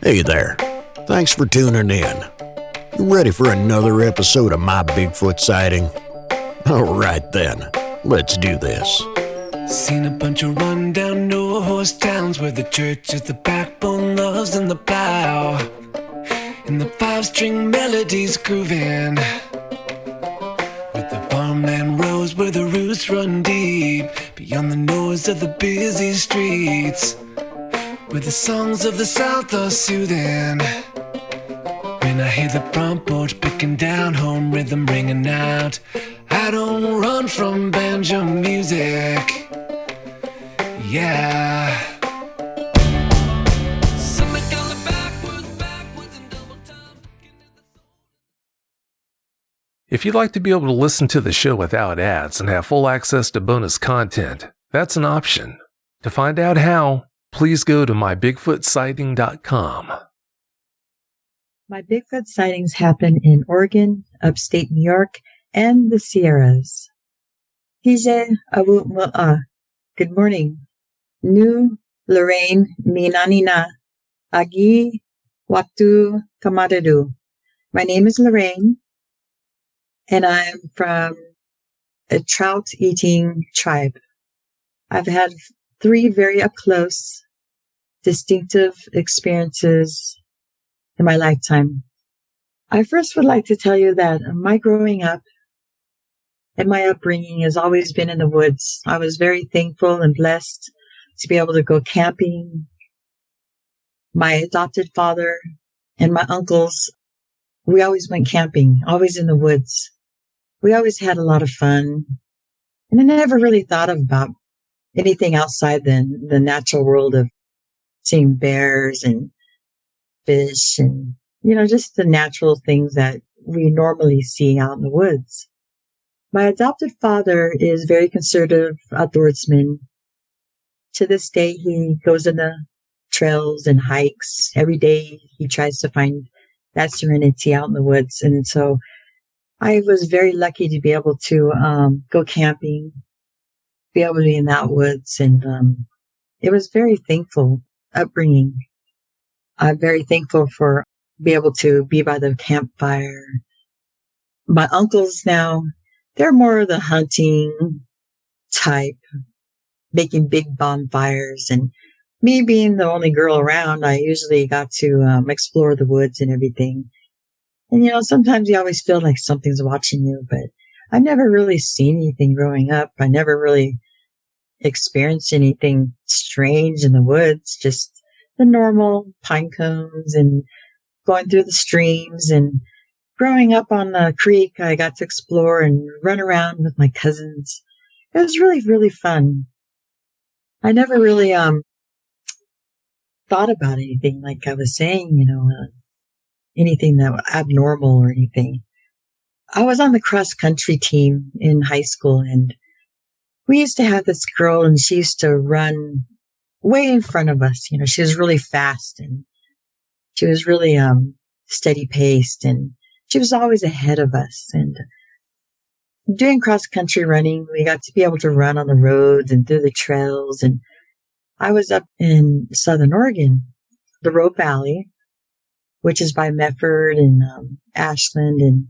Hey there. Thanks for tuning in. You ready for another episode of My Bigfoot Sighting? Alright then, let's do this. Seen a bunch of run-down no-horse towns where the church is the backbone, love's in the plow, and the five-string melodies grooving, with the farmland rows where the roots run deep, beyond the noise of the busy streets, where the songs of the South are soothing. When I hear the front porch picking down, home rhythm ringing out, I don't run from banjo music. Yeah. If you'd like to be able to listen to the show without ads and have full access to bonus content, that's an option. To find out how, please go to mybigfootsighting.com. My Bigfoot sightings happen in Oregon, upstate New York, and the Sierras. Hije awu mo'a. Good morning. Nu Lorraine minanina. Agi waktu kamadedu. My name is Lorraine, and I'm from a trout-eating tribe. I've had 3 very up-close, distinctive experiences in my lifetime. I first would like to tell you that my growing up and my upbringing has always been in the woods. I was very thankful and blessed to be able to go camping. My adopted father and my uncles, we always went camping, always in the woods. We always had a lot of fun. And I never really thought about anything outside the natural world of seeing bears and fish and, just the natural things that we normally see out in the woods. My adopted father is very conservative outdoorsman. To this day, he goes in the trails and hikes. Every day, he tries to find that serenity out in the woods. And so I was very lucky to be able to go camping, be able to be in that woods. And it was very thankful upbringing. I'm very thankful for be able to be by the campfire. My uncles now, they're more of the hunting type, making big bonfires. And me being the only girl around, I usually got to explore the woods and everything. And, sometimes you always feel like something's watching you, but I never really seen anything growing up. I never really experienced anything strange in the woods, just the normal pine cones and going through the streams. And growing up on the creek, I got to explore and run around with my cousins. It was really, really fun. I never really thought about anything, like I was saying, anything that was abnormal or anything. I was on the cross-country team in high school, and we used to have this girl, and she used to run way in front of us. She was really fast, and she was really steady-paced, and she was always ahead of us. And doing cross-country running, we got to be able to run on the roads and through the trails. And I was up in Southern Oregon, the Rogue Valley, which is by Medford and Ashland, and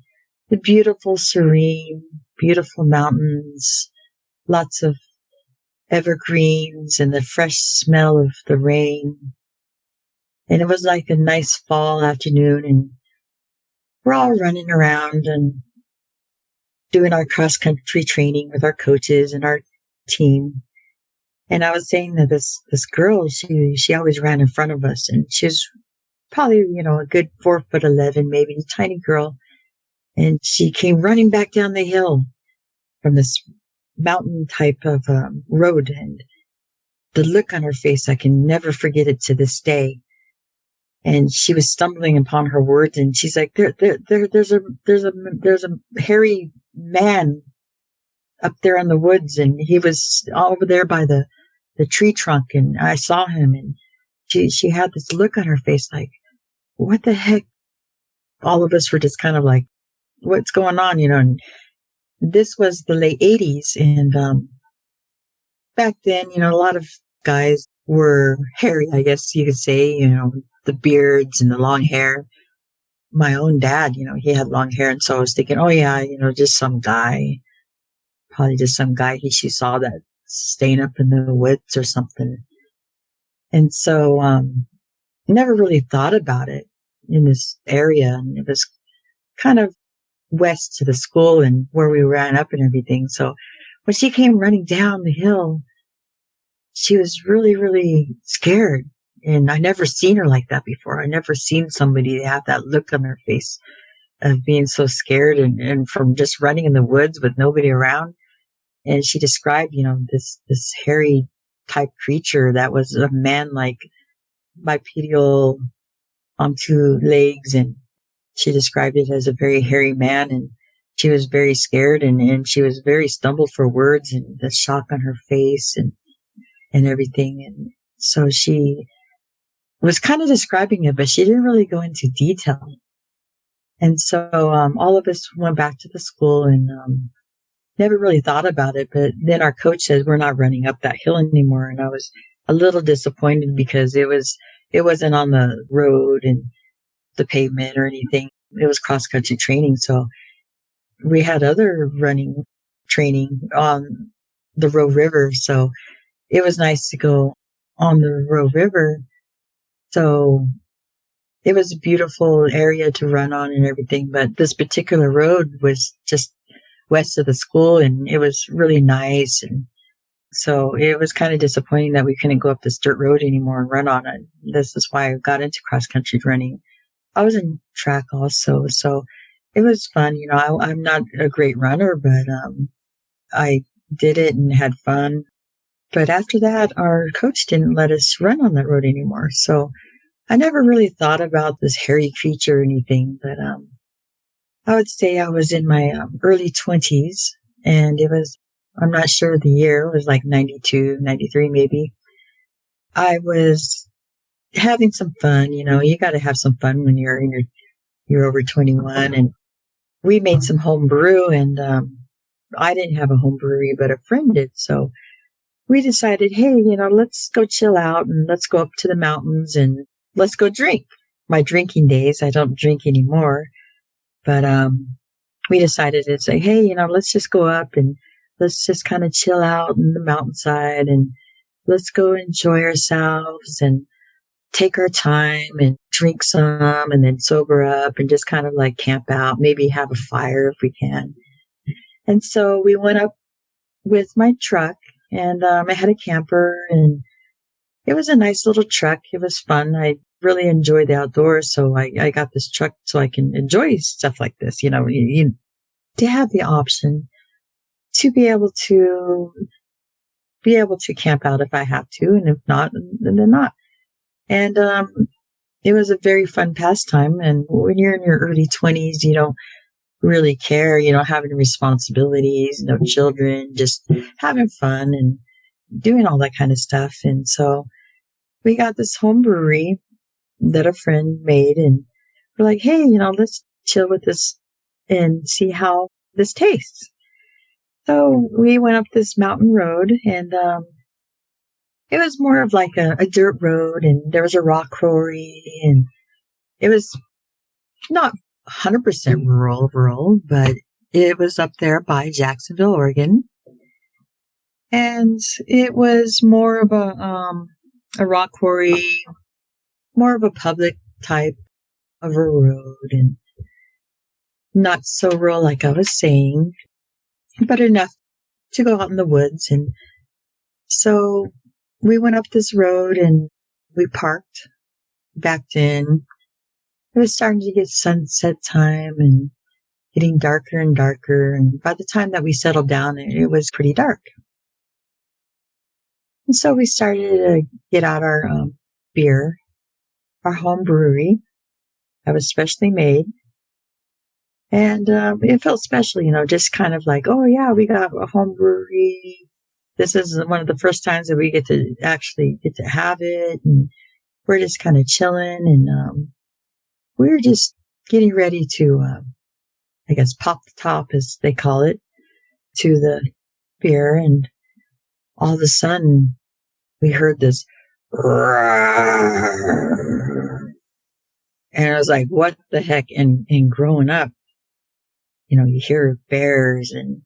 the beautiful, serene, beautiful mountains, lots of evergreens and the fresh smell of the rain. And it was like a nice fall afternoon, and we're all running around and doing our cross-country training with our coaches and our team. And I was saying that this girl, she always ran in front of us, and she was probably, a good 4'11", maybe, a tiny girl. And she came running back down the hill from this mountain type of road. And the look on her face, I can never forget it to this day. And she was stumbling upon her words, and she's like, there's a hairy man up there in the woods, and he was over there by the tree trunk, and I saw him. And she had this look on her face like, what the heck? All of us were just kind of like, what's going on, And this was the late 80s. And back then, a lot of guys were hairy, I guess you could say, the beards and the long hair. My own dad, he had long hair. And so I was thinking, oh yeah, just some guy, probably just some guy she saw that staying up in the woods or something. And so, never really thought about it in this area. And it was kind of west to the school and where we ran up and everything. So when she came running down the hill, she was really, really scared. And I never seen her like that before. I never seen somebody have that look on their face of being so scared and from just running in the woods with nobody around. And she described, this hairy type creature that was a man like bipedal on two legs. And she described it as a very hairy man. And she was very scared and she was very stumbled for words and the shock on her face and everything. And so she was kind of describing it, but she didn't really go into detail. And so all of us went back to the school and never really thought about it. But then our coach said, we're not running up that hill anymore. And I was a little disappointed because it wasn't on the road and the pavement or anything. It was cross-country training. So we had other running training on the Roe River. So it was nice to go on the Roe River. So it was a beautiful area to run on and everything. But this particular road was just west of the school and it was really nice. And so it was kind of disappointing that we couldn't go up this dirt road anymore and run on it. This is why I got into cross-country running. I was in track also. So it was fun. I'm not a great runner, but I did it and had fun. But after that, our coach didn't let us run on that road anymore. So I never really thought about this hairy creature or anything. But I would say I was in my early 20s. And it was, I'm not sure the year, it was like 92, 93 maybe. I was having some fun. You got to have some fun when you're over 21. And we made some home brew. And I didn't have a home brewery, but a friend did. So we decided, hey, let's go chill out and let's go up to the mountains and let's go drink. My drinking days, I don't drink anymore. But we decided to say, hey, let's just go up and let's just kind of chill out in the mountainside and let's go enjoy ourselves and take our time and drink some and then sober up and just kind of like camp out, maybe have a fire if we can. And so we went up with my truck. And I had a camper, and it was a nice little truck. It was fun. I really enjoy the outdoors, so I got this truck so I can enjoy stuff like this. To have the option to be able to camp out if I have to, and if not, then not. And it was a very fun pastime. And when you're in your early 20s, you don't really care, having responsibilities, no children, just having fun and doing all that kind of stuff. And so we got this home brewery that a friend made and we're like, hey, let's chill with this and see how this tastes. So we went up this mountain road and it was more of like a dirt road and there was a rock quarry and it was not 100% rural, but it was up there by Jacksonville, Oregon. And it was more of a rock quarry, more of a public type of a road and not so rural like I was saying, but enough to go out in the woods. And so we went up this road and we parked, backed in. It was starting to get sunset time and getting darker and darker. And by the time that we settled down, it was pretty dark. And so we started to get out our beer, our home brewery that was specially made. And it felt special, just kind of like, oh yeah, we got a home brewery. This is one of the first times that we get to actually get to have it. And we're just kind of chilling and we were just getting ready to, I guess, pop the top, as they call it, to the beer. And all of a sudden, we heard this And I was like, what the heck? And growing up, you hear bears and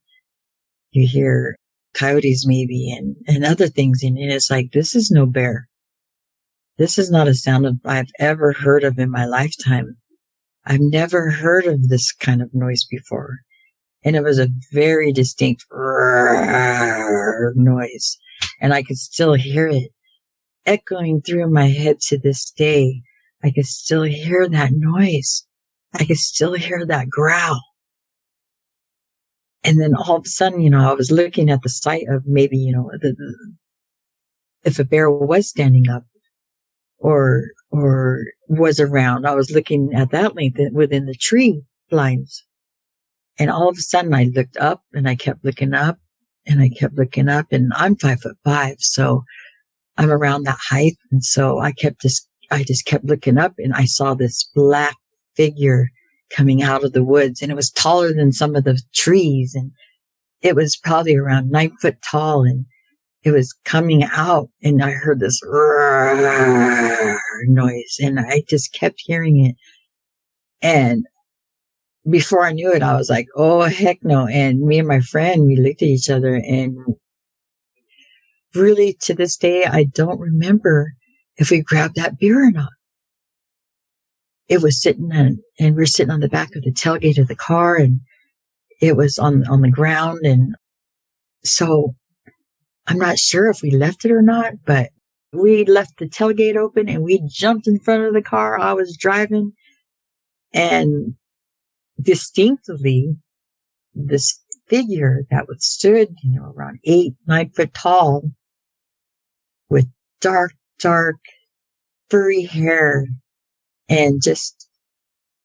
you hear coyotes maybe and other things. And it's like, this is no bear. This is not a sound I've ever heard of in my lifetime. I've never heard of this kind of noise before. And it was a very distinct noise. And I could still hear it echoing through my head to this day. I could still hear that noise. I could still hear that growl. And then all of a sudden, I was looking at the site of maybe, if a bear was standing up or was around. I was looking at that length within the tree lines. And all of a sudden I looked up and I kept looking up and I kept looking up, and I'm 5'5", so I'm around that height. And so I just kept looking up, and I saw this black figure coming out of the woods, and it was taller than some of the trees, and it was probably around 9 foot tall, and it was coming out, and I heard this noise, and I just kept hearing it. And before I knew it, I was like, oh, heck no. And me and my friend, we looked at each other, and really to this day, I don't remember if we grabbed that beer or not. It was sitting and we were sitting on the back of the tailgate of the car, and it was on the ground. And so I'm not sure if we left it or not, but we left the tailgate open and we jumped in front of the car I was driving, and distinctly this figure that stood, around 8-9 foot tall with dark furry hair, and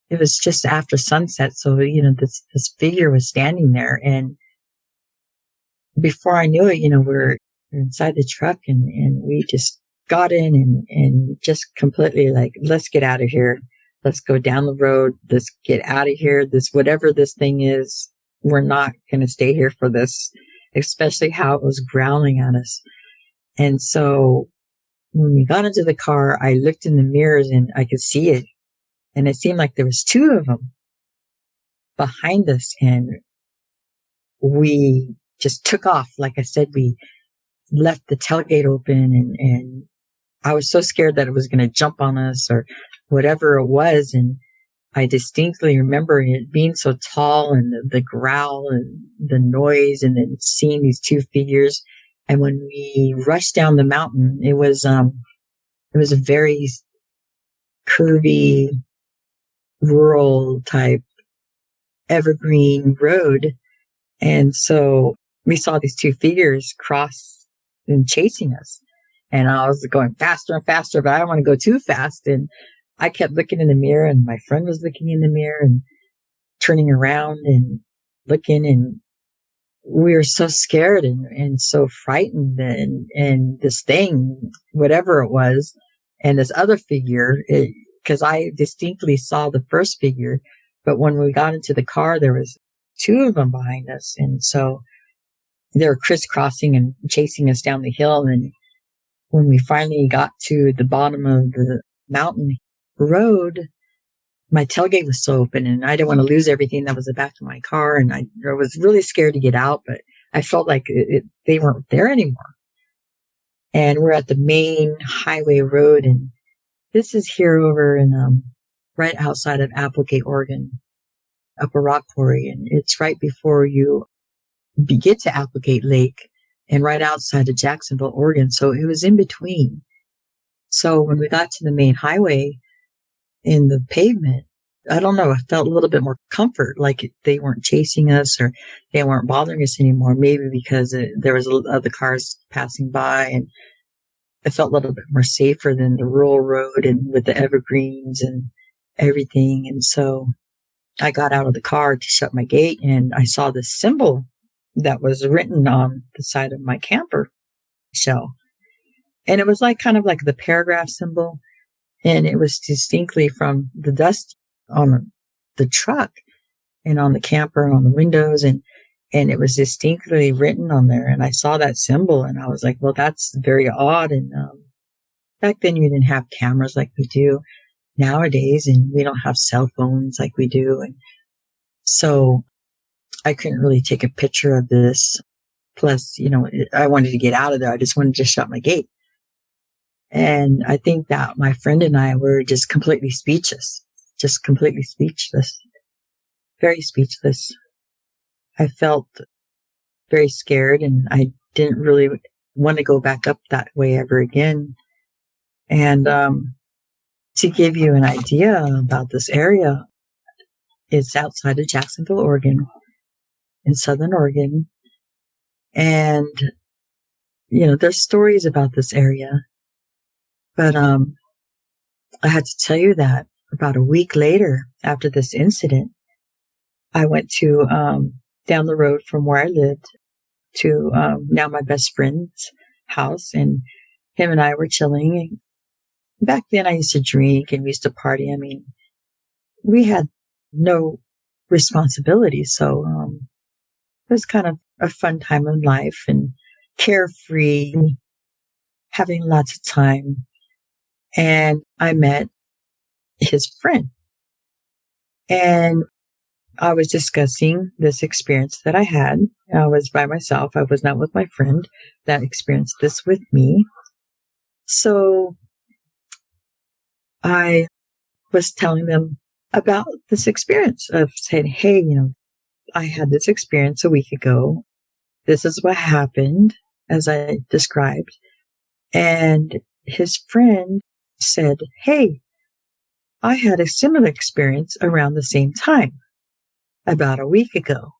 it was just after sunset. So, this figure was standing there, and before I knew it, we're inside the truck, and we just got in and just completely like, let's get out of here. Let's go down the road. Let's get out of here. Whatever this thing is, we're not going to stay here for this, especially how it was growling at us. And so when we got into the car, I looked in the mirrors and I could see it. And it seemed like there was 2 of them behind us. And we just took off. Like I said, we left the tailgate open, and I was so scared that it was going to jump on us or whatever it was. And I distinctly remember it being so tall, and the growl and the noise, and then seeing these 2 figures. And when we rushed down the mountain, it was a very curvy, rural type evergreen road. And so we saw these 2 figures cross and chasing us. And I was going faster and faster, but I don't want to go too fast. And I kept looking in the mirror, and my friend was looking in the mirror and turning around and looking, and we were so scared and so frightened, and this thing, whatever it was, and this other figure, because I distinctly saw the first figure, but when we got into the car, there was 2 of them behind us. And so they were crisscrossing and chasing us down the hill. And when we finally got to the bottom of the mountain road, my tailgate was so open, and I didn't want to lose everything that was the back of my car. And I was really scared to get out, but I felt like they weren't there anymore. And we're at the main highway road, and this is here over in right outside of Applegate, Oregon, up a rock quarry, and it's right before you get to Applegate Lake and right outside of Jacksonville, Oregon. So it was in between. So when we got to the main highway, in the pavement, I don't know, I felt a little bit more comfort, like they weren't chasing us or they weren't bothering us anymore. Maybe because there was other cars passing by, and it felt a little bit more safer than the rural road and with the evergreens and everything. And so I got out of the car to shut my gate, and I saw this symbol that was written on the side of my camper shell. And it was kind of like the paragraph symbol. And it was distinctly from the dust on the truck and on the camper and on the windows. And it was distinctly written on there. And I saw that symbol, and I was like, well, that's very odd. And Back then, you didn't have cameras like we do nowadays, and we don't have cell phones like we do. And so I couldn't really take a picture of this. Plus, I wanted to get out of there. I just wanted to shut my gate. And I think that my friend and I were just completely speechless, very speechless. I felt very scared, and I didn't really want to go back up that way ever again. And to give you an idea about this area, it's outside of Jacksonville, Oregon, in Southern Oregon. And, there's stories about this area. But I had to tell you that about a week later, after this incident, I went to down the road from where I lived to now my best friend's house, and him and I were chilling. And back then, I used to drink and we used to party. I mean, we had no responsibility, so it was kind of a fun time in life and carefree, having lots of time. And I met his friend, and I was discussing this experience that I had. I was by myself. I was not with my friend that experienced this with me. So I was telling them about this experience of saying, hey, I had this experience a week ago. This is what happened, as I described. And his friend said, hey, I had a similar experience around the same time, about a week ago,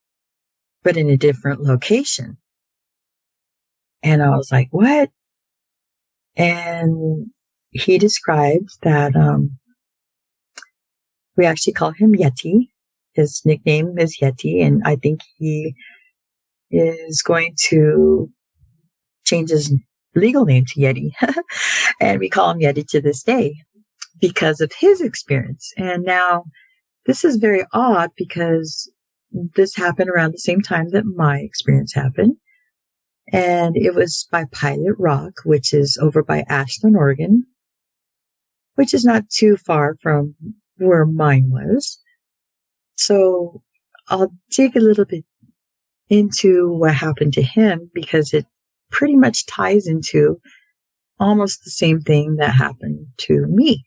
but in a different location. And I was like, what? And he described that we actually call him Yeti. His nickname is Yeti, and I think he is going to change his legal name to Yeti. And we call him Yeti to this day because of his experience. And now this is very odd because this happened around the same time that my experience happened. And it was by Pilot Rock, which is over by Ashland, Oregon, which is not too far from where mine was. So I'll dig a little bit into what happened to him because it pretty much ties into almost the same thing that happened to me.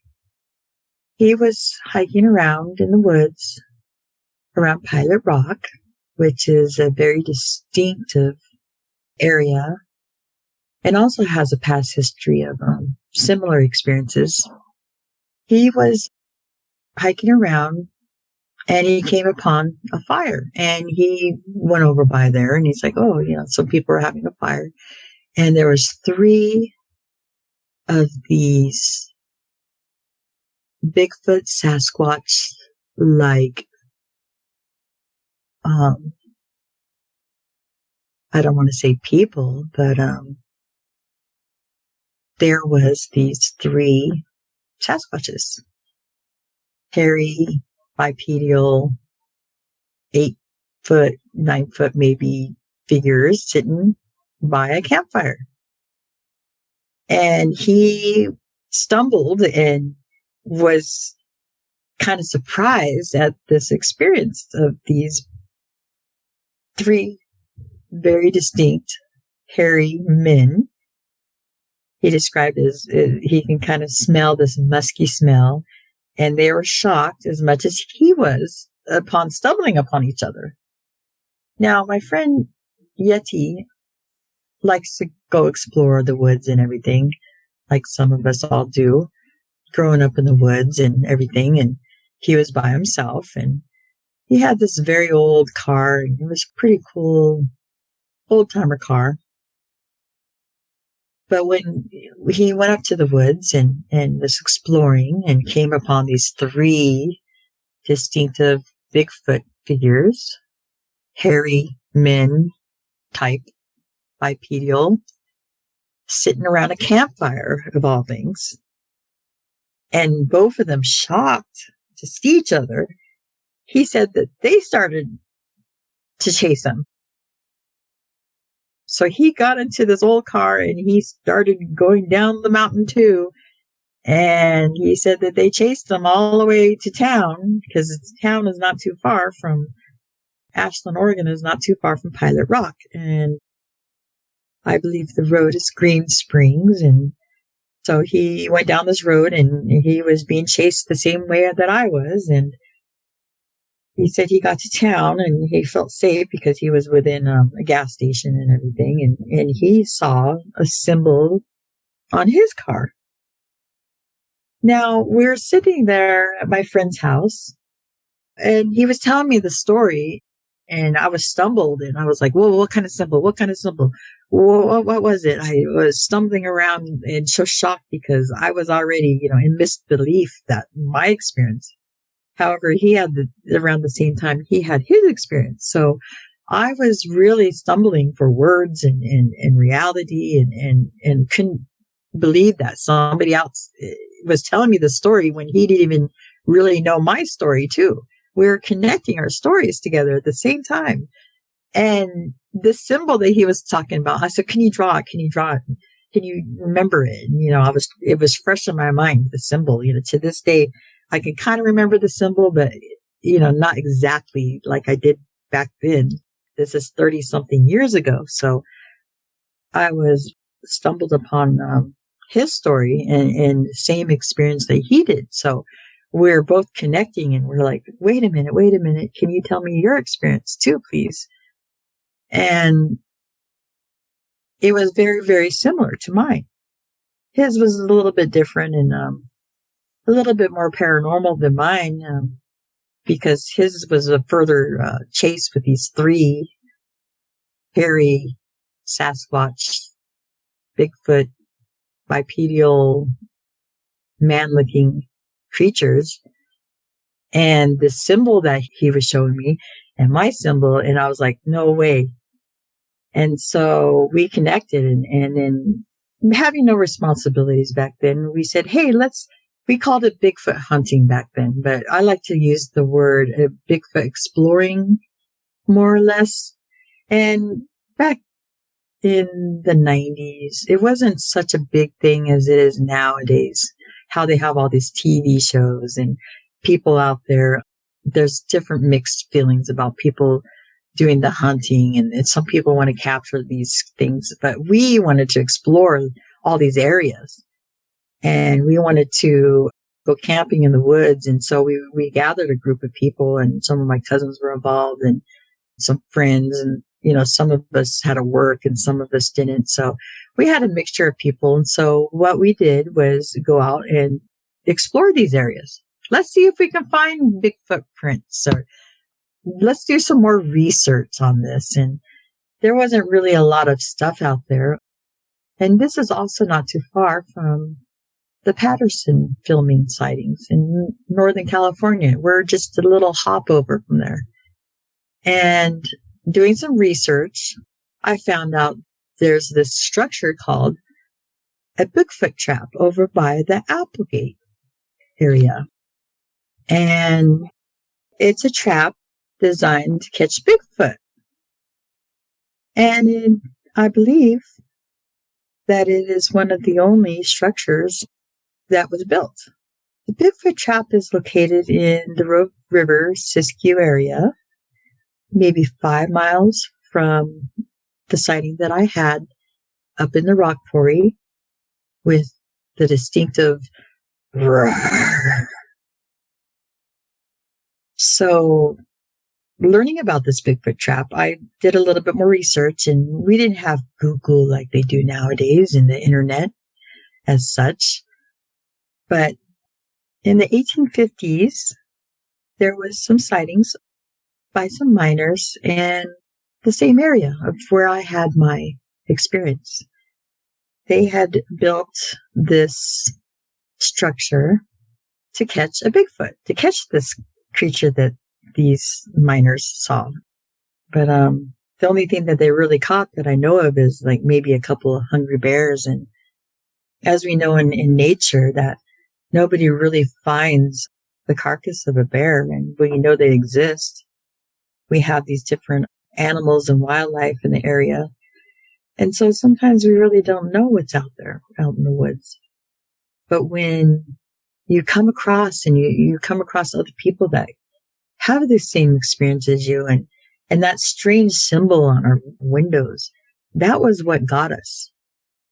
He was hiking around in the woods around Pilot Rock, which is a very distinctive area and also has a past history of similar experiences. He was hiking around and he came upon a fire, and he went over by there and he's like, oh, some people are having a fire. And there was 3 of these Bigfoot Sasquatch like, I don't want to say people, but there was these 3 Sasquatches. Hairy, bipedal, 8-foot, 9-foot maybe figures sitting by a campfire. And he stumbled and was kind of surprised at this experience of these 3 very distinct hairy men. He described as he can kind of smell this musky smell, and they were shocked as much as he was upon stumbling upon each other. Now, my friend Yeti likes to go explore the woods and everything, like some of us all do, growing up in the woods and everything. And he was by himself, and he had this very old car, and it was a pretty cool old-timer car. But when he went up to the woods and was exploring and came upon these 3 distinctive Bigfoot figures, hairy men type, bipedal, sitting around a campfire of all things, and both of them shocked to see each other, he said that they started to chase him. So he got into this old car and he started going down the mountain too. And he said that they chased him all the way to town because the town is not too far from Ashland, Oregon is not too far from Pilot Rock. And I believe the road is Green Springs. And so he went down this road and he was being chased the same way that I was. And he said he got to town and he felt safe because he was within a gas station and everything. And he saw a symbol on his car. Now, we're sitting there at my friend's house and he was telling me the story and I was stumbled and I was like, whoa, what kind of symbol? What kind of symbol? What was it? I was stumbling around and so shocked because I was already, in misbelief that my experience. However, he had around the same time he had his experience. So I was really stumbling for words and reality and couldn't believe that somebody else was telling me the story when he didn't even really know my story too. We were connecting our stories together at the same time. And the symbol that he was talking about, I said, can you draw it? Can you draw it? Can you remember it? And, it was fresh in my mind, the symbol, to this day, I can kind of remember the symbol, but, not exactly like I did back then. This is 30 something years ago. So I was stumbled upon, his story and same experience that he did. So we're both connecting and we're like, wait a minute. Can you tell me your experience too, please? And it was very, very similar to mine. His was a little bit different and a little bit more paranormal than mine because his was a further chase with these 3 hairy Sasquatch, Bigfoot, bipedal, man-looking creatures. And the symbol that he was showing me and my symbol, and I was like, no way. And so we connected and then having no responsibilities back then, we said, hey, we called it Bigfoot hunting back then, but I like to use the word Bigfoot exploring more or less. And back in the 90s, it wasn't such a big thing as it is nowadays, how they have all these TV shows and people out there. There's different mixed feelings about people doing the hunting and some people want to capture these things, but we wanted to explore all these areas and we wanted to go camping in the woods. And so we gathered a group of people and some of my cousins were involved and some friends and, some of us had to work and some of us didn't. So we had a mixture of people. And so what we did was go out and explore these areas. Let's see if we can find Bigfoot prints or let's do some more research on this. And there wasn't really a lot of stuff out there. And this is also not too far from the Patterson filming sightings in Northern California. We're just a little hop over from there. And doing some research, I found out there's this structure called a Bigfoot trap over by the Applegate area. And it's a trap designed to catch Bigfoot. And I believe that it is one of the only structures that was built. The Bigfoot trap is located in the Rogue River, Siskiyou area, maybe 5 miles from the sighting that I had up in the rock quarry with the distinctive roar. So learning about this Bigfoot trap, I did a little bit more research and we didn't have Google like they do nowadays in the internet as such. But in the 1850s, there was some sightings by some miners in the same area of where I had my experience. They had built this structure to catch a Bigfoot, to catch this creature that these miners saw. But the only thing that they really caught that I know of is like maybe a couple of hungry bears. And as we know in nature that nobody really finds the carcass of a bear, and we know they exist. We have these different animals and wildlife in the area. And so sometimes we really don't know what's out there, out in the woods. But when you come across and you come across other people that have the same experience as you, and that strange symbol on our windows, that was what got us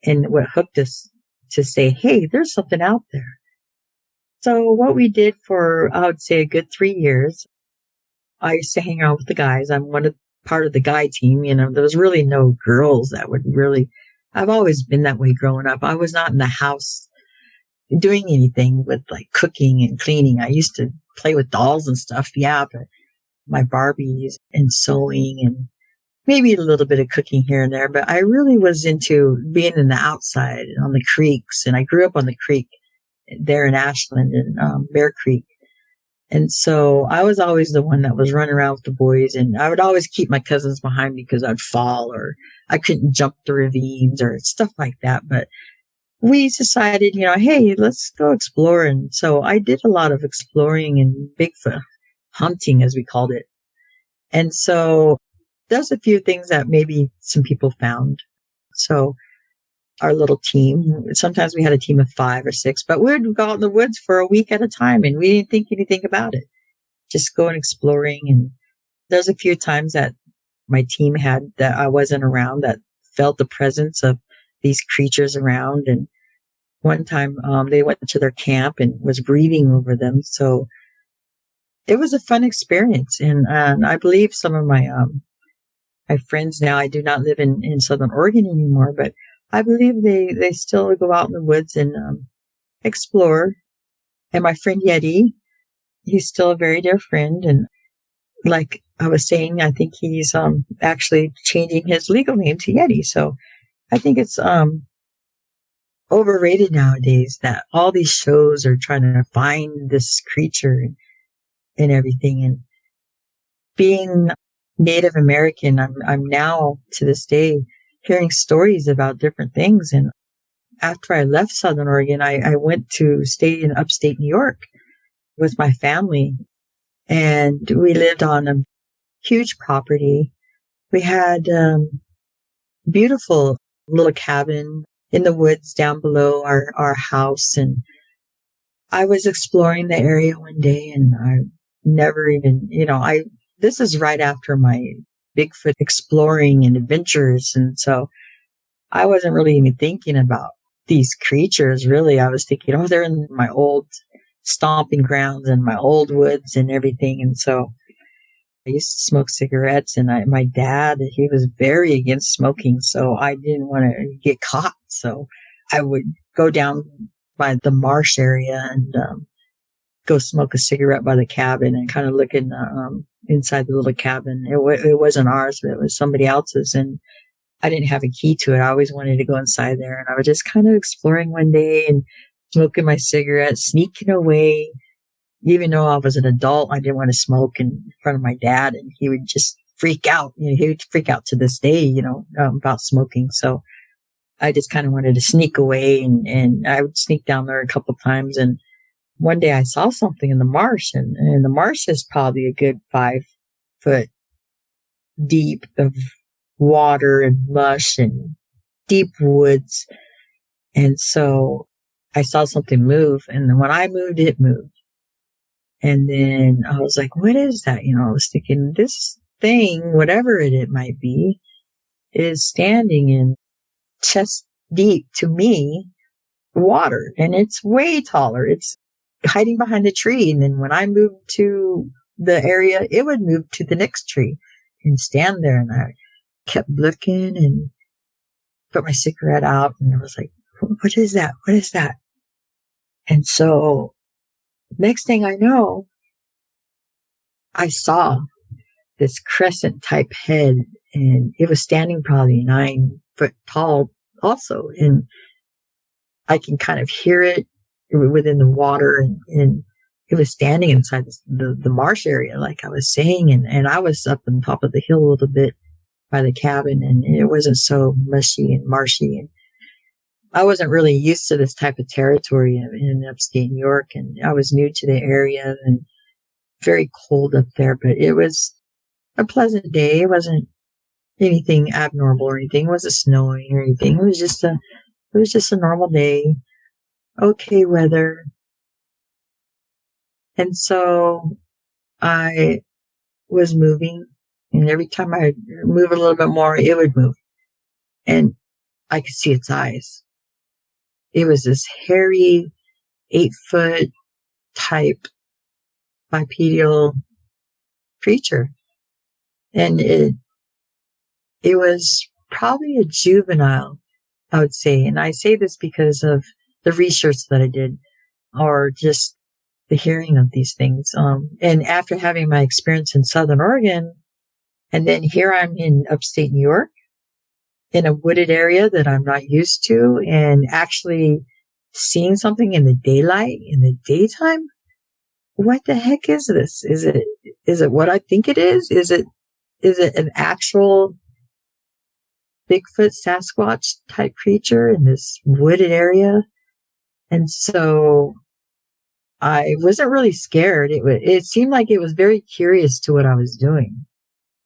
and what hooked us to say, hey, there's something out there. So what we did for, I would say, a good 3 years, I used to hang out with the guys. I'm part of the guy team. There was really no girls that would really, I've always been that way growing up. I was not in the house doing anything with like cooking and cleaning. I used to play with dolls and stuff. Yeah, but my Barbies and sewing and maybe a little bit of cooking here and there. But I really was into being in the outside on the creeks. And I grew up on the creek there in Ashland and Bear Creek. And so I was always the one that was running around with the boys, and I would always keep my cousins behind me because I'd fall or I couldn't jump the ravines or stuff like that. But we decided, hey, let's go explore. And so I did a lot of exploring and Bigfoot hunting, as we called it. And so there's a few things that maybe some people found. So our little team, sometimes we had a team of 5 or 6, but we'd go out in the woods for a week at a time and we didn't think anything about it. Just going exploring. And there's a few times that my team had that I wasn't around that felt the presence of these creatures around. And one time they went to their camp and was breathing over them. So it was a fun experience. And I believe some of my friends now, I do not live in Southern Oregon anymore, but I believe they still go out in the woods and explore. And my friend Yeti, he's still a very dear friend. And like I was saying, I think he's actually changing his legal name to Yeti. So I think it's overrated nowadays that all these shows are trying to find this creature and everything. And being Native American, I'm now to this day hearing stories about different things. And after I left Southern Oregon, I went to stay in upstate New York with my family. And we lived on a huge property. We had beautiful little cabin in the woods down below our house. And I was exploring the area one day and I never even, this is right after my Bigfoot exploring and adventures. And so I wasn't really even thinking about these creatures, really. I was thinking, they're in my old stomping grounds and my old woods and everything. And so I used to smoke cigarettes, and my dad, he was very against smoking. So I didn't want to get caught. So I would go down by the marsh area and go smoke a cigarette by the cabin and kind of look in inside the little cabin. It wasn't ours, but it was somebody else's. And I didn't have a key to it. I always wanted to go inside there. And I was just kind of exploring one day and smoking my cigarette, sneaking away. Even though I was an adult, I didn't want to smoke in front of my dad. And he would just freak out. He would freak out to this day, about smoking. So I just kind of wanted to sneak away. And I would sneak down there a couple of times. And one day I saw something in the marsh. And the marsh is probably a good 5 foot deep of water and mush and deep woods. And so I saw something move, and then when I moved, it moved. And then I was like, what is that? I was thinking, this thing, whatever it might be, is standing in chest deep, to me, water. And it's way taller. It's hiding behind a tree. And then when I moved to the area, it would move to the next tree and stand there. And I kept looking and put my cigarette out, and I was like, what is that? What is that? And so next thing I know, I saw this crescent type head, and it was standing probably 9 foot tall also. And I can kind of hear it within the water, and it was standing inside the marsh area, like I was saying. And I was up on top of the hill a little bit by the cabin, and it wasn't so mushy and marshy. And I wasn't really used to this type of territory in upstate New York, and I was new to the area and very cold up there, but it was a pleasant day. It wasn't anything abnormal or anything. It wasn't snowing or anything. It was just a normal day. Okay weather. And so I was moving, and every time I move a little bit more, it would move. And I could see its eyes. It was this hairy, 8-foot type bipedal creature. And it was probably a juvenile, I would say. And I say this because of the research that I did, or just the hearing of these things. And after having my experience in Southern Oregon, and then here I'm in upstate New York, in a wooded area that I'm not used to, and actually seeing something in the daylight, in the daytime. What the heck is this? Is it what I think it is? Is it an actual Bigfoot Sasquatch type creature in this wooded area? And so I wasn't really scared. It seemed like it was very curious to what I was doing.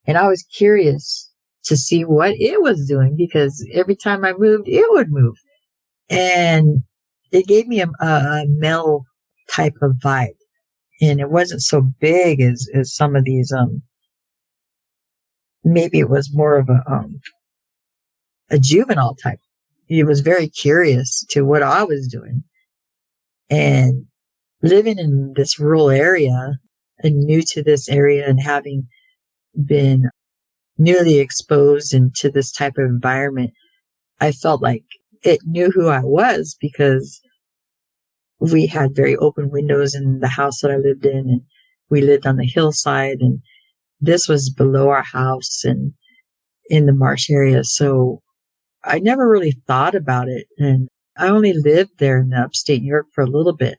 And I was curious to see what it was doing, because every time I moved, it would move. And it gave me a male type of vibe. And it wasn't so big as some of these, maybe it was more of a juvenile type. It was very curious to what I was doing. And living in this rural area and new to this area, and having been newly exposed into this type of environment, I felt like it knew who I was, because we had very open windows in the house that I lived in, and we lived on the hillside, and this was below our house and in the marsh area. So I never really thought about it. And I only lived there in the upstate New York for a little bit.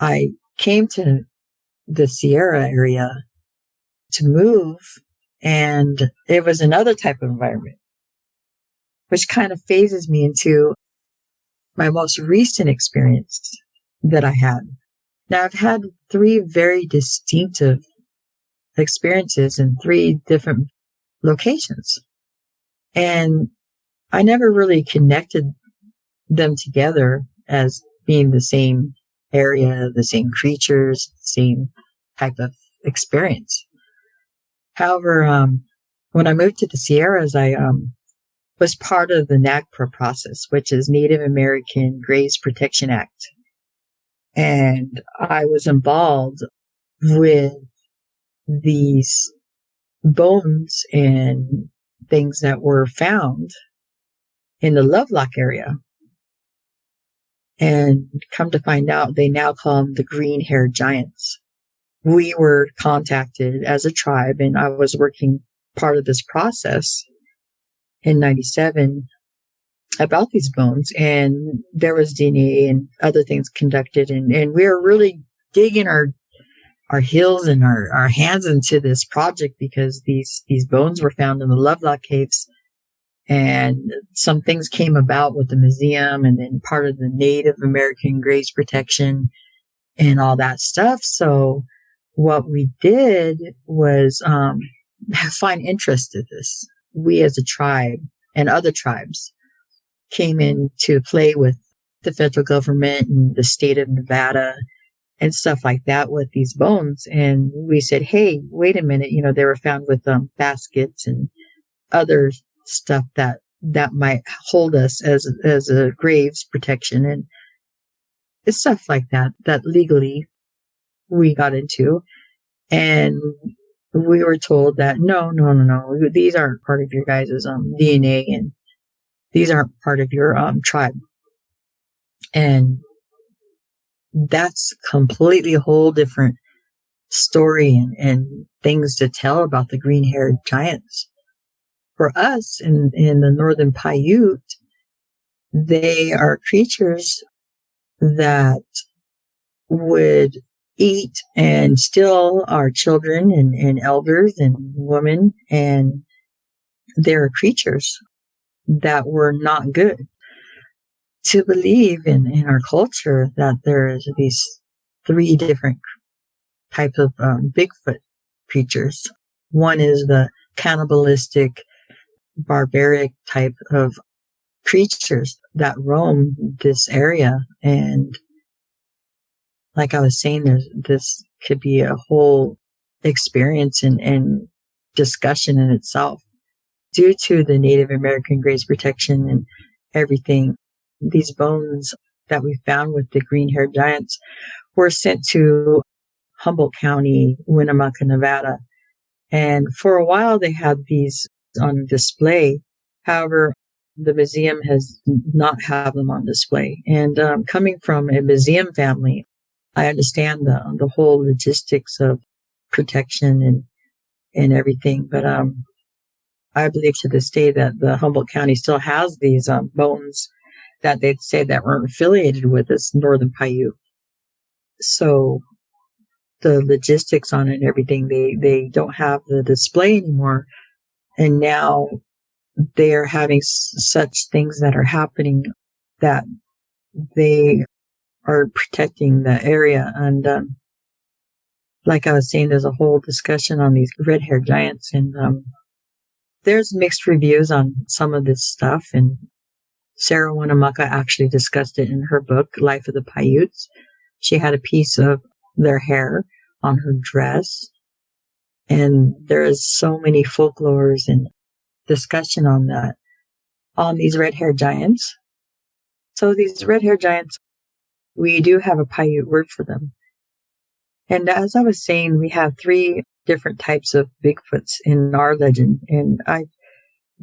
I came to the Sierra area to move, and it was another type of environment, which kind of phases me into my most recent experience that I had. Now, I've had 3 very distinctive experiences in 3 different locations, and I never really connected them together as being the same area, the same creatures, same type of experience. However, when I moved to the Sierras, I was part of the NAGPRA process, which is Native American Graves Protection Act. And I was involved with these bones and things that were found in the Lovelock area. And come to find out, they now call them the green-haired giants. We were contacted as a tribe, and I was working part of this process in 97 about these bones, and there was DNA and other things conducted, and we were really digging our heels and our hands into this project, because these bones were found in the Lovelock caves, and some things came about with the museum, and then part of the Native American Graves Protection and all that stuff. So what we did was find interest in this. We as a tribe and other tribes came in to play with the federal government and the state of Nevada and stuff like that with these bones. And we said, hey, wait a minute, they were found with baskets and other stuff that might hold us as a graves protection, and it's stuff like that legally we got into. And we were told that no, these aren't part of your guys' DNA, and these aren't part of your tribe. And that's completely a whole different story and things to tell about the green-haired giants. For us in the Northern Paiute, they are creatures that would eat and steal our children and elders and women, and they're creatures that were not good. To believe in our culture that there's these 3 different types of Bigfoot creatures. One is the cannibalistic barbaric type of creatures that roam this area. And like I was saying, this could be a whole experience and discussion in itself. Due to the Native American graves protection and everything, these bones that we found with the green-haired giants were sent to Humboldt County, Winnemucca, Nevada. And for a while, they had these on display. However, the museum has not had them on display. And coming from a museum family, I understand the whole logistics of protection and everything. But I believe to this day that the Humboldt County still has these bones that they'd say that weren't affiliated with this Northern Paiute. So the logistics on it and everything, they don't have the display anymore. And now they are having such things that are happening that they are protecting the area. And like I was saying, there's a whole discussion on these red-haired giants, and there's mixed reviews on some of this stuff. And Sarah Winnemucca actually discussed it in her book, Life of the Paiutes. She had a piece of their hair on her dress. And there is so many folklores and discussion on that, on these red-haired giants. So these red-haired giants, we do have a Paiute word for them. And as I was saying, we have 3 different types of Bigfoots in our legend. And I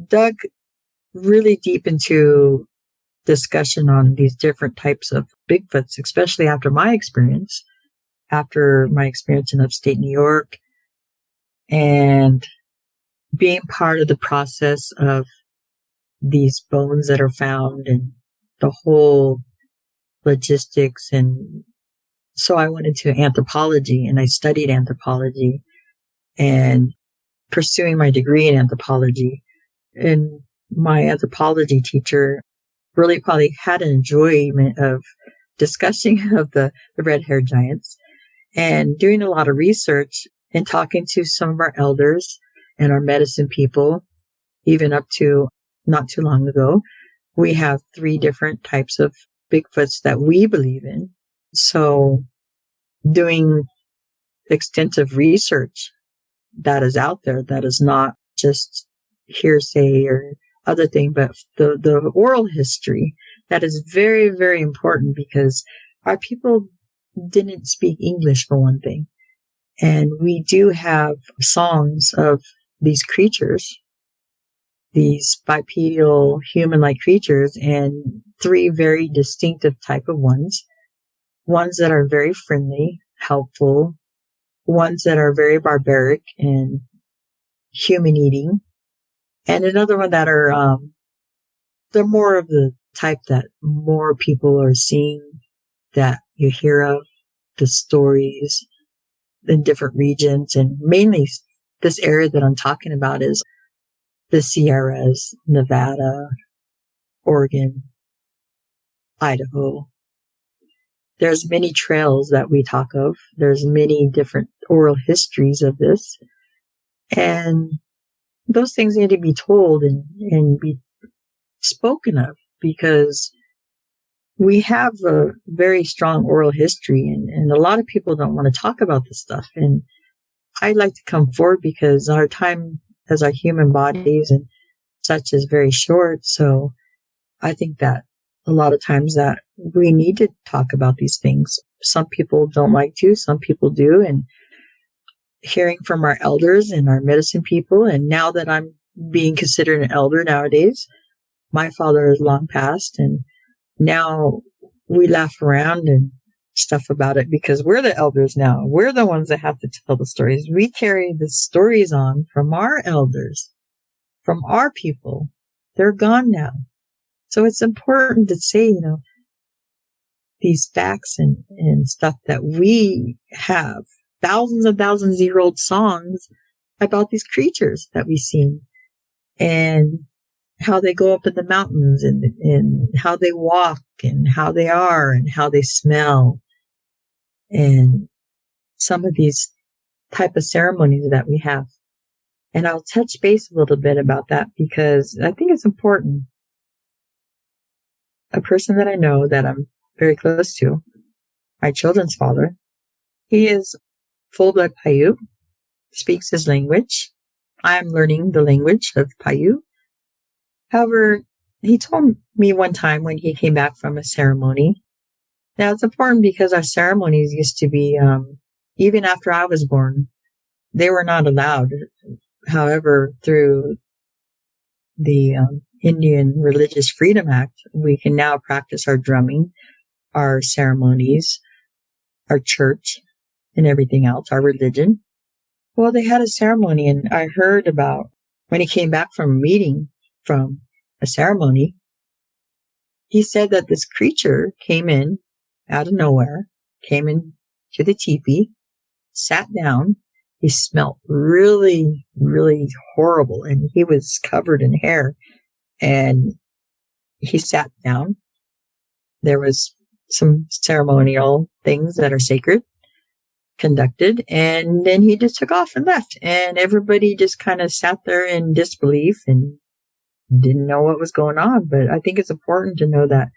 dug really deep into discussion on these different types of Bigfoots, especially after my experience in upstate New York, and being part of the process of these bones that are found and the whole logistics. And so I went into anthropology, and I studied anthropology and pursuing my degree in anthropology. And my anthropology teacher really probably had an enjoyment of discussing of the red-haired giants and doing a lot of research and talking to some of our elders and our medicine people. Even up to not too long ago, we have 3 different types of Bigfoots that we believe in. So doing extensive research that is out there, that is not just hearsay or other thing, but the oral history, that is very, very important, because our people didn't speak English, for one thing. And we do have songs of these creatures, these bipedal human-like creatures, and 3 very distinctive type of ones that are very friendly, helpful, ones that are very barbaric and human-eating, and another one that are, they're more of the type that more people are seeing, that you hear of, the stories in different regions. And mainly this area that I'm talking about is the Sierras, Nevada, Oregon, Idaho. There's many trails that we talk of. There's many different oral histories of this. And those things need to be told and be spoken of, because we have a very strong oral history, and a lot of people don't want to talk about this stuff. And I'd like to come forward, because our time as our human bodies and such is very short. So I think that a lot of times that we need to talk about these things. Some people don't like to, some people do. And hearing from our elders and our medicine people, and now that I'm being considered an elder nowadays, my father is long passed, and now we laugh around and stuff about it, because we're the elders now. We're the ones that have to tell the stories. We carry the stories on from our elders, from our people. They're gone now. So it's important to say, these facts and stuff that we have. Thousands and thousands of year old songs about these creatures that we've seen, and how they go up in the mountains, and how they walk, and how they are, and how they smell, and some of these type of ceremonies that we have. And I'll touch base a little bit about that because I think it's important. A person that I know that I'm very close to, my children's father, he is full-blood Paiute, speaks his language. I'm learning the language of Paiute. However, he told me one time when he came back from a ceremony. Now, it's important because our ceremonies used to be, even after I was born, they were not allowed. However, through the Indian Religious Freedom Act, we can now practice our drumming, our ceremonies, our church, and everything else, our religion. Well, they had a ceremony, and I heard about when he came back from a meeting, from a ceremony, he said that this creature came in out of nowhere, came in to the teepee, sat down. He smelled really, really horrible, and he was covered in hair. And he sat down. There was some ceremonial things that are sacred conducted, and then he just took off and left. And everybody just kind of sat there in disbelief and didn't know what was going on. But I think it's important to know that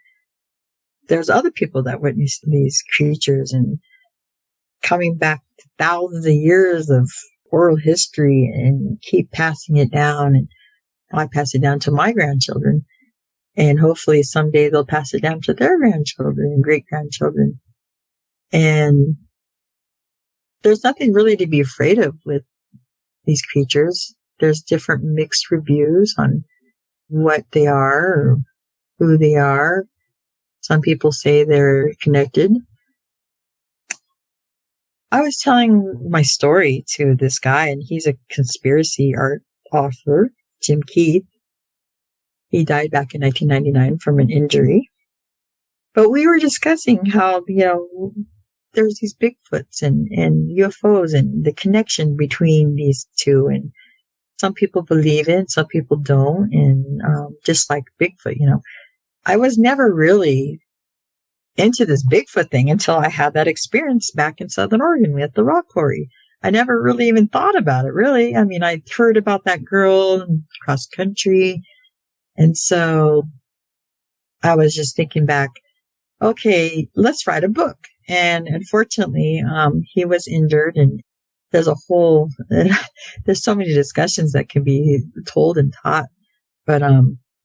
there's other people that witness these creatures, and coming back to thousands of years of oral history and keep passing it down. And I pass it down to my grandchildren, and hopefully someday they'll pass it down to their grandchildren and great-grandchildren. And there's nothing really to be afraid of with these creatures. There's different mixed reviews on what they are or who they are. Some people say they're connected. I was telling my story to this guy, and he's a conspiracy art author, Jim Keith. He died back in 1999 from an injury. But we were discussing how, there's these Bigfoots and UFOs and the connection between these two. And some people believe it, some people don't. And just like Bigfoot, I was never really into this Bigfoot thing until I had that experience back in Southern Oregon at the rock quarry. I never really even thought about it, really. I mean, I heard about that girl cross country. And so I was just thinking back, okay, let's write a book. And unfortunately, he was injured, and there's so many discussions that can be told and taught. But,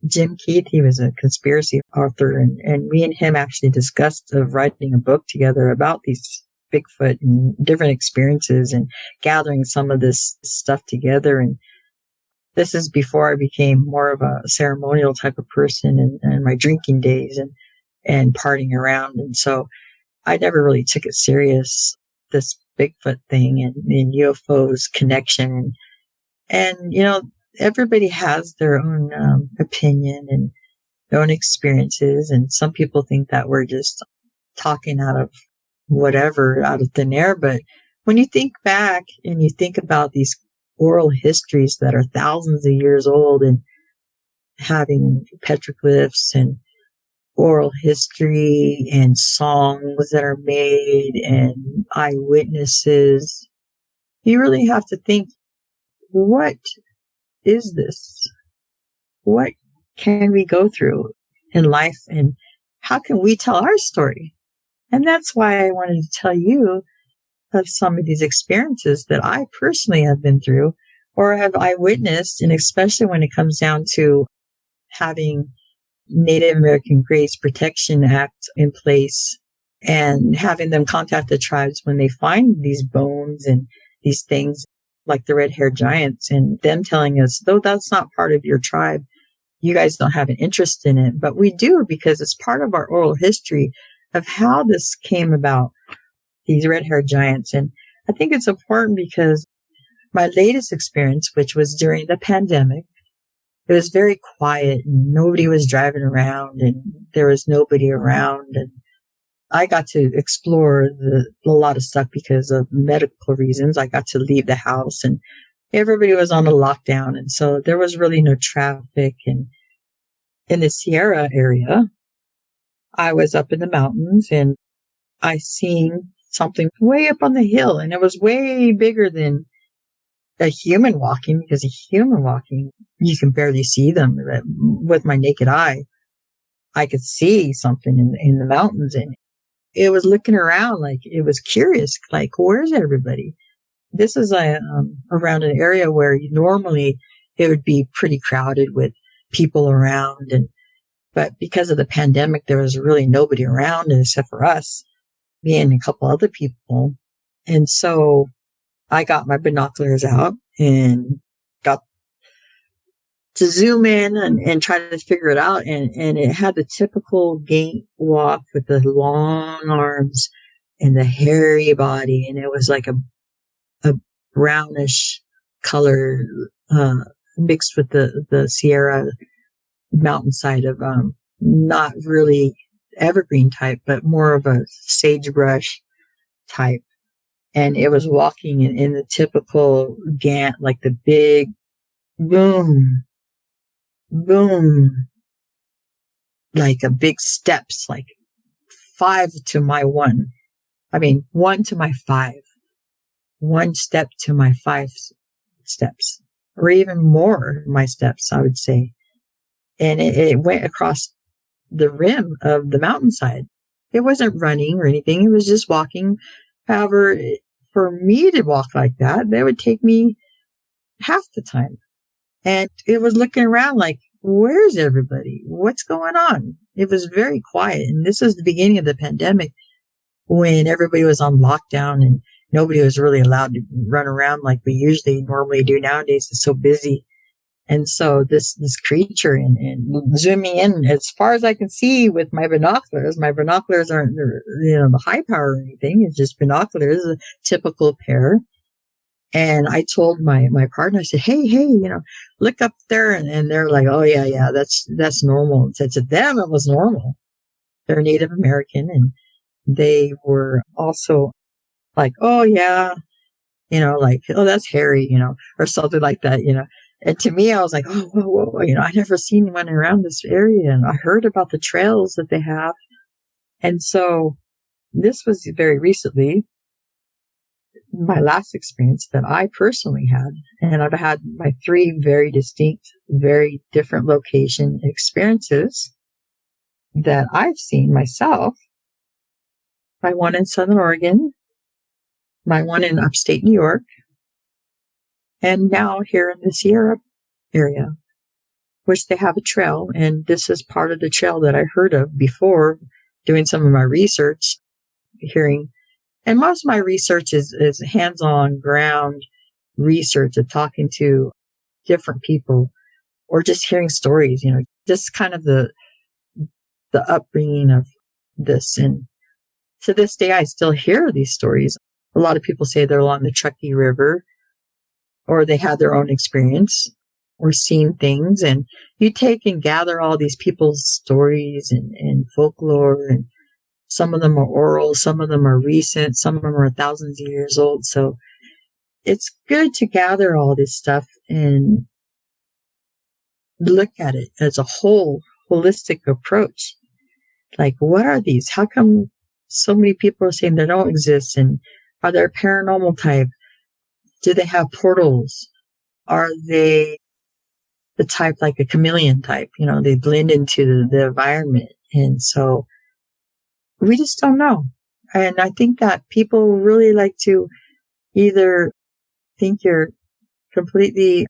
Jim Keith, he was a conspiracy author, and me and him actually discussed of writing a book together about these Bigfoot and different experiences and gathering some of this stuff together. And this is before I became more of a ceremonial type of person and my drinking days and partying around. And so I never really took it serious, this Bigfoot thing and UFOs connection. And, everybody has their own opinion and their own experiences. And some people think that we're just talking out of whatever, out of thin air. But when you think back and you think about these oral histories that are thousands of years old and having petroglyphs and oral history and songs that are made and eyewitnesses, you really have to think, what is this? What can we go through in life, and how can we tell our story? And that's why I wanted to tell you of some of these experiences that I personally have been through or have eyewitnessed, and especially when it comes down to having Native American Graves Protection Act in place and having them contact the tribes when they find these bones and these things like the red-haired giants, and them telling us, though that's not part of your tribe, you guys don't have an interest in it. But we do, because it's part of our oral history of how this came about, these red-haired giants. And I think it's important because my latest experience, which was during the pandemic, it was very quiet and nobody was driving around and there was nobody around. And I got to explore a lot of stuff because of medical reasons. I got to leave the house and everybody was on a lockdown. And so there was really no traffic. And in the Sierra area, I was up in the mountains and I seen something way up on the hill, and it was way bigger than a human walking, because a human walking, you can barely see them. With my naked eye, I could see something in the mountains, and it was looking around like it was curious, like, where's everybody? This is around an area where normally it would be pretty crowded with people around, but because of the pandemic, there was really nobody around except for us, me and a couple other people. And so I got my binoculars out and got to zoom in and try to figure it out. And it had the typical gait walk with the long arms and the hairy body. And it was like a brownish color, mixed with the Sierra mountainside of, not really evergreen type, but more of a sagebrush type. And it was walking in the typical gant, like the big boom, boom, like a big steps, like 5 to my 1. I mean, 1 to my 5. 1 step to my 5 steps, or even more my steps, I would say. And it went across the rim of the mountainside. It wasn't running or anything. It was just walking. However, for me to walk like that would take me half the time. And it was looking around like, where's everybody? What's going on? It was very quiet. And this was the beginning of the pandemic, when everybody was on lockdown and nobody was really allowed to run around like we usually normally do nowadays. It's so busy. And so this creature, and zooming in as far as I can see with my binoculars aren't, the high power or anything. It's just binoculars, a typical pair. And I told my partner, I said, hey, look up there. And they're like, oh yeah, that's normal. And said to them, it was normal. They're Native American, and they were also like, oh yeah, like, oh, that's hairy, or something like that, And to me, I was like, oh, whoa, I never seen anyone around this area. And I heard about the trails that they have. And so this was very recently my last experience that I personally had. And I've had my 3 very distinct, very different location experiences that I've seen myself. My one in Southern Oregon, my one in Upstate New York, and now here in the Sierra area, which they have a trail. And this is part of the trail that I heard of before doing some of my research, hearing. And most of my research is hands-on ground research of talking to different people or just hearing stories, just kind of the upbringing of this. And to this day, I still hear these stories. A lot of people say they're along the Truckee River, or they had their own experience or seen things. And you take and gather all these people's stories and folklore, and some of them are oral, some of them are recent, some of them are thousands of years old. So it's good to gather all this stuff and look at it as a whole holistic approach. Like, what are these? How come so many people are saying they don't exist? And are they paranormal type? Do they have portals? Are they the type like a chameleon type? They blend into the environment. And so we just don't know. And I think that people really like to either think you're completely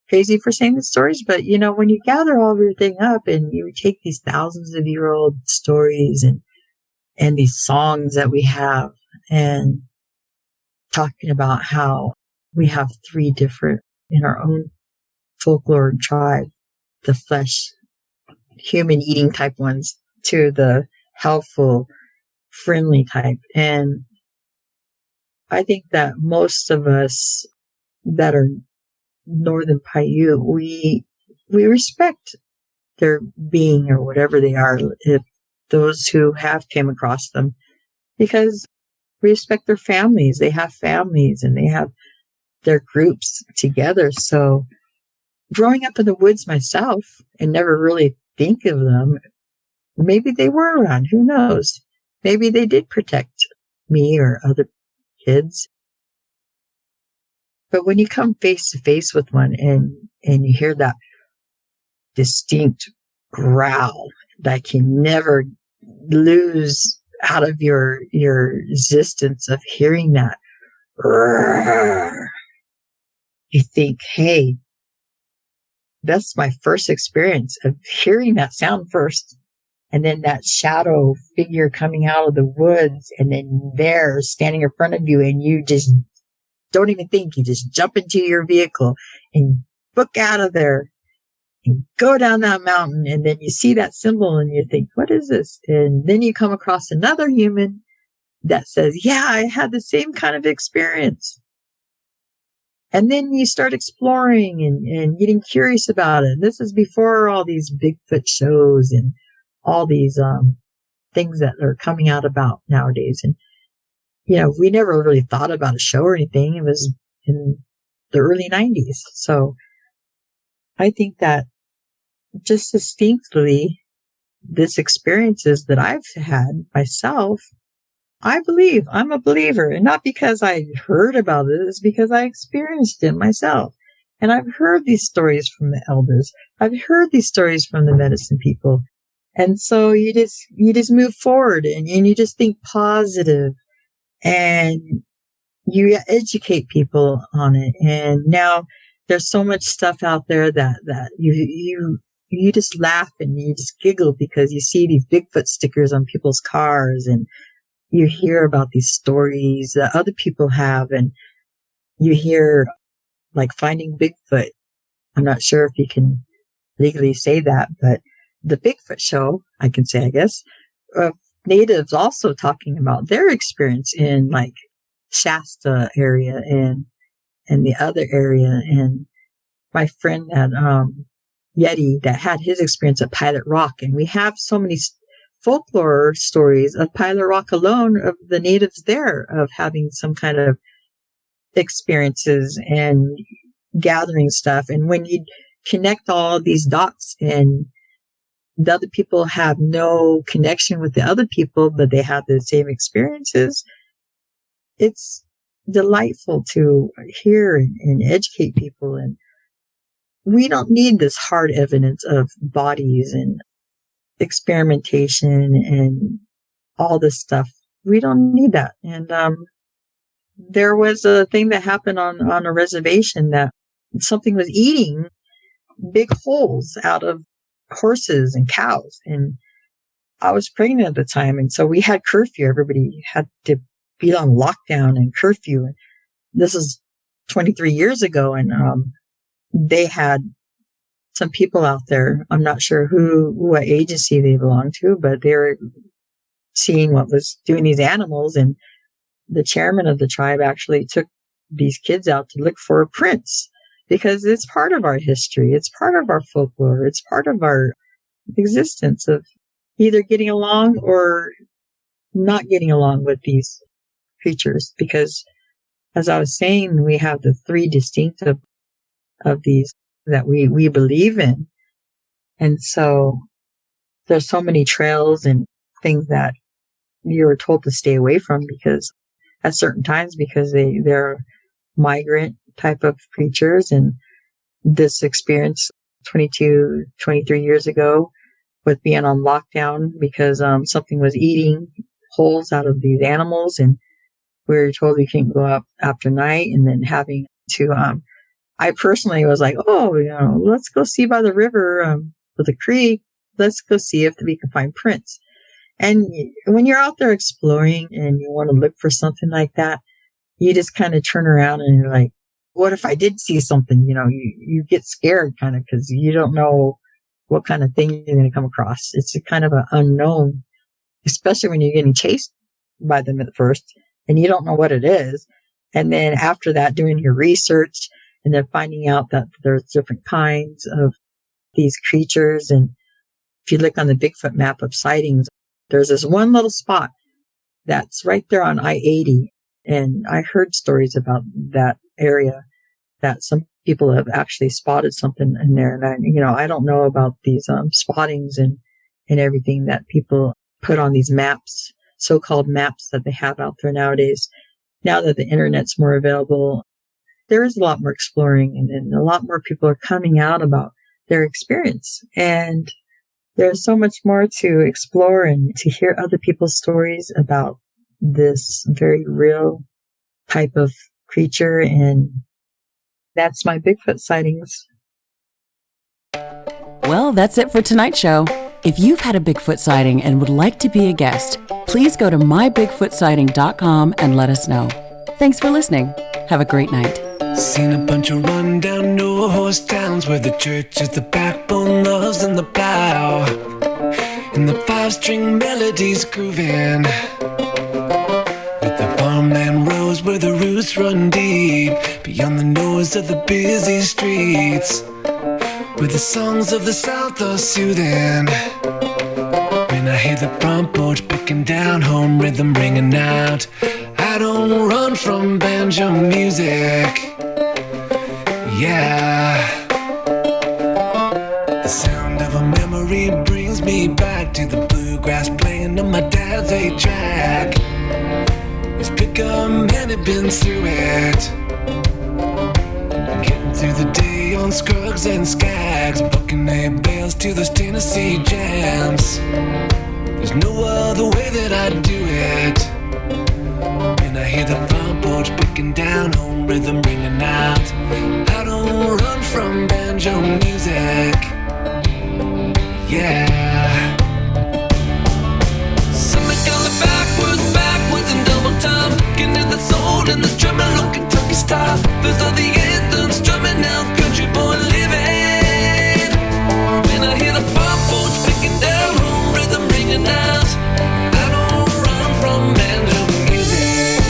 crazy for saying the stories, but when you gather all of everything up and you take these thousands of year old stories and these songs that we have, and talking about how we have 3 different in our own folklore and tribe, the flesh, human eating type ones to the healthful, friendly type. And I think that most of us that are Northern Paiute, we respect their being or whatever they are, if those who have came across them, because we respect their families. They have families and they have their groups together. So growing up in the woods myself and never really think of them, maybe they were around. Who knows? Maybe they did protect me or other kids. But when you come face to face with one and you hear that distinct growl that can never lose out of your existence of hearing that, you think, hey, that's my first experience of hearing that sound first. And then that shadow figure coming out of the woods, and then there standing in front of you, and you just don't even think. You just jump into your vehicle and book out of there and go down that mountain. And then you see that symbol and you think, what is this? And then you come across another human that says, yeah, I had the same kind of experience. And then you start exploring and getting curious about it. This is before all these Bigfoot shows and all these things that are coming out about nowadays. And, we never really thought about a show or anything. It was in the early 90s. So I think that just distinctly, this experiences that I've had myself, I'm a believer. And not because I heard about it, it's because I experienced it myself. And I've heard these stories from the elders. I've heard these stories from the medicine people. And so you just move forward and you just think positive and you educate people on it. And now there's so much stuff out there that you just laugh and you just giggle because you see these Bigfoot stickers on people's cars and you hear about these stories that other people have, and you hear like Finding Bigfoot. I'm not sure if you can legally say that, but the Bigfoot show, I can say, I guess, natives also talking about their experience in like Shasta area and the other area. And my friend at Yeti that had his experience at Pilot Rock. And we have so many folklore stories of Pilot Rock alone, of the natives there, of having some kind of experiences and gathering stuff. And when you connect all these dots and the other people have no connection with the other people, but they have the same experiences, it's delightful to hear and educate people. And we don't need this hard evidence of bodies and experimentation and all this stuff. We don't need that. And there was a thing that happened on a reservation that something was eating big holes out of horses and cows. And I was pregnant at the time. And so we had curfew. Everybody had to be on lockdown and curfew. And this is 23 years ago. And they had some people out there. I'm not sure what agency they belonged to, but they were seeing what was doing these animals. And the chairman of the tribe actually took these kids out to look for prints, because it's part of our history. It's part of our folklore. It's part of our existence of either getting along or not getting along with these creatures. Because as I was saying, we have the three distinct of these that we believe in. And so there's so many trails and things that you're told to stay away from because at certain times, because they're migrant type of creatures. And this experience 23 years ago with being on lockdown because something was eating holes out of these animals, and we were told we can't go up after night, and then having to I personally was like, let's go see by the river with the creek. Let's go see if we can find prints. And when you're out there exploring and you want to look for something like that, you just kind of turn around and you're like, what if I did see something? You get scared kind of because you don't know what kind of thing you're going to come across. It's a kind of an unknown, especially when you're getting chased by them at first and you don't know what it is. And then after that, doing your research and then finding out that there's different kinds of these creatures. And if you look on the Bigfoot map of sightings, there's this one little spot that's right there on I-80. And I heard stories about that area that some people have actually spotted something in there. And I don't know about these spottings and everything that people put on these maps, so-called maps that they have out there nowadays. Now that the internet's more available, there is a lot more exploring, and a lot more people are coming out about their experience. And there's so much more to explore and to hear other people's stories about this very real type of creature. And that's my Bigfoot sightings. Well, that's it for tonight's show. If you've had a Bigfoot sighting and would like to be a guest, please go to mybigfootsighting.com and let us know. Thanks for listening. Have a great night. Seen a bunch of rundown, no-horse towns where the church is the backbone, loves and the plow, and the five-string melodies grooving, with the farmland rows where the roots run deep, beyond the noise of the busy streets, where the songs of the South are soothing. When I hear the front porch picking down, home rhythm ringing out, I don't run from banjo music. Yeah, the sound of a memory brings me back to the bluegrass playing on my dad's 8-track. His pickup man had been through it, getting through the day on Scruggs and Skags, bucking hay bales to those Tennessee jams. There's no other way that I'd do it. When I hear the front porch picking down, home rhythm ringing out, I don't run from banjo music. Yeah. Something going backwards and double time, getting in the soul and the drumming on Kentucky style. Those are the anthems strumming out, country boy living. When I hear the front porch picking down, home rhythm ringing out, I don't run from banjo music.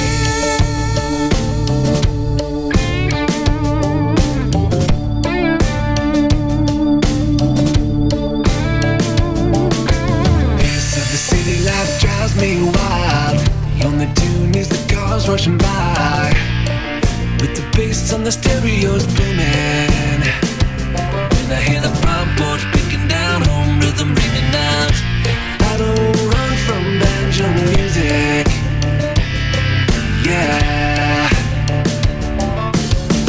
Pace of the city life drives me wild. The only tune is the cars rushing by, with the bass on the stereos booming. When I hear the front porch picking down, home rhythm ringing out, I don't run from banjo music. Yeah.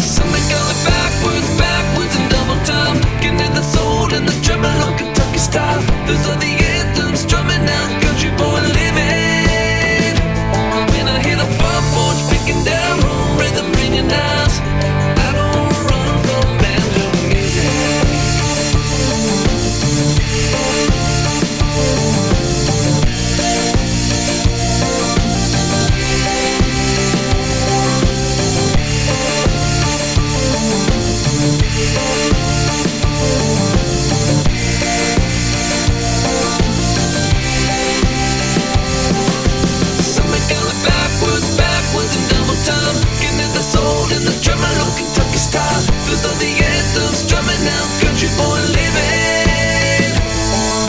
Something going backwards and double time, getting in the soul and the drumming on Kentucky style. Those are the anthems strumming out, country boy living. When I hear the front porch picking down, home rhythm ringing out, I don't run from banjo music. Something going backwards and double time, getting in the soul and the drumming on Kentucky style. Those are the anthems strumming out, country boy living.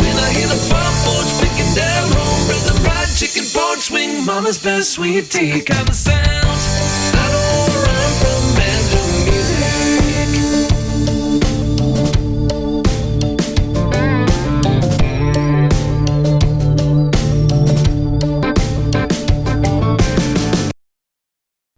When I hear the front porch picking down, home rhythm, ride chicken porch swing, mama's best sweet tea kind of sound.